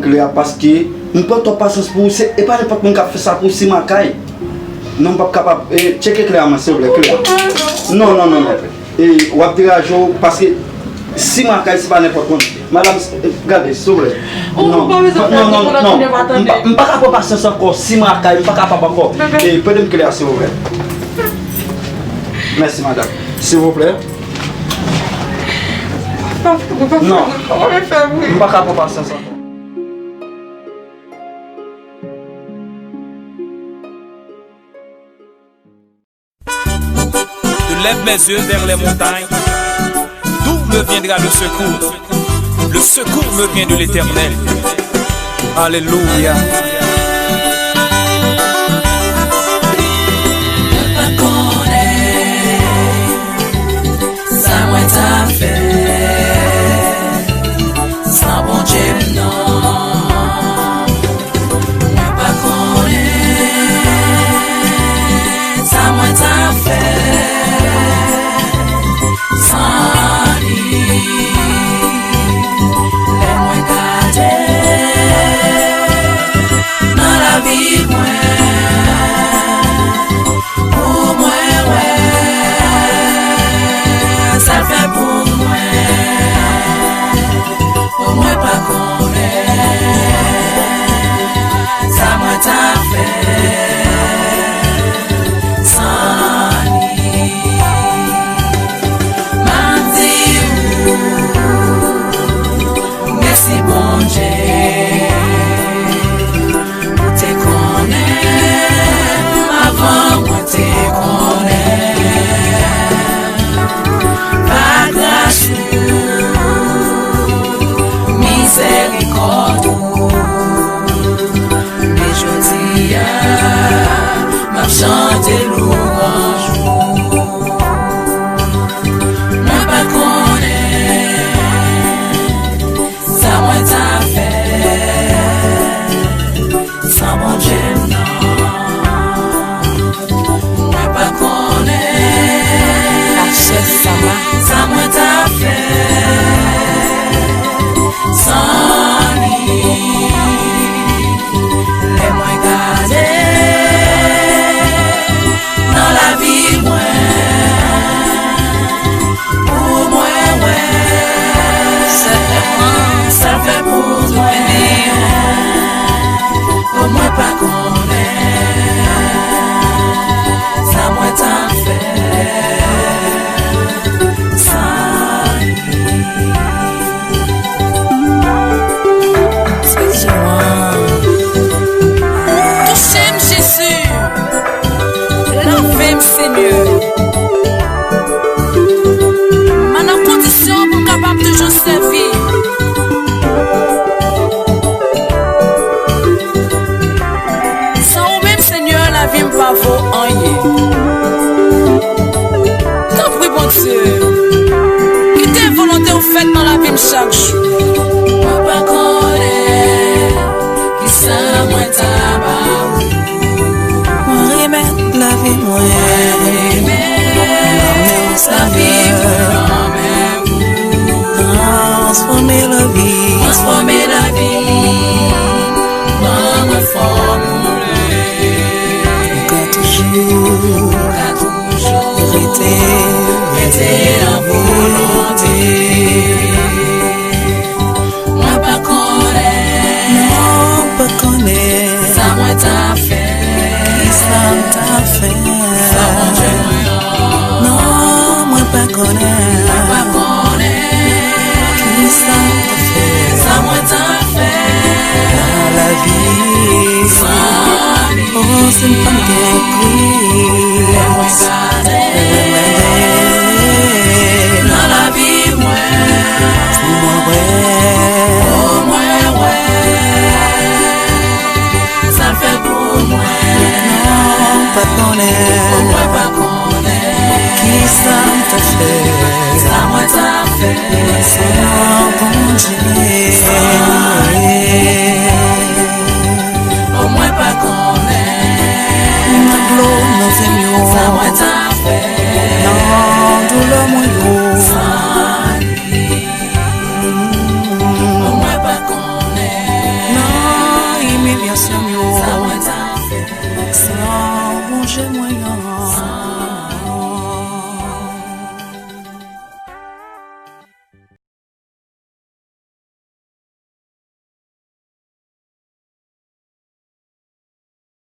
clair parce que nous pas patience pour c'est et pas n'importe qui fait ça pour si macaille. Non pas capable checker clairement s'il vous plaît clair. Non. Et ou dire parce que si macaille c'est pas n'importe qui. Madame regardez s'il vous plaît. Non. Pas capable patience encore si macaille pas capable encore. Et peut me clair s'il vous plaît. Merci madame. S'il vous plaît. Non. Pas capable patience encore. Lève mes yeux vers les montagnes. D'où me viendra le secours? Le secours me vient de l'Éternel. Alléluia. Ça moi t'a fait. Sans bon Dieu non. Moi pas connaît. Ça moi t'a fait. Chaque jour, moi pas connaît qui ça moi tabac. Moi remettre la vie moi, la vie transformer la vie, moi formuler. Qu'à toujours, rester en volonté. Non, moi pas connaître. Qui ça t'a fait? Ça moi t'a fait. Dans la vie, oh c'est une femme qui dans la vie, c'est moi oh moi ça fait pour moi. Non, pas connaître.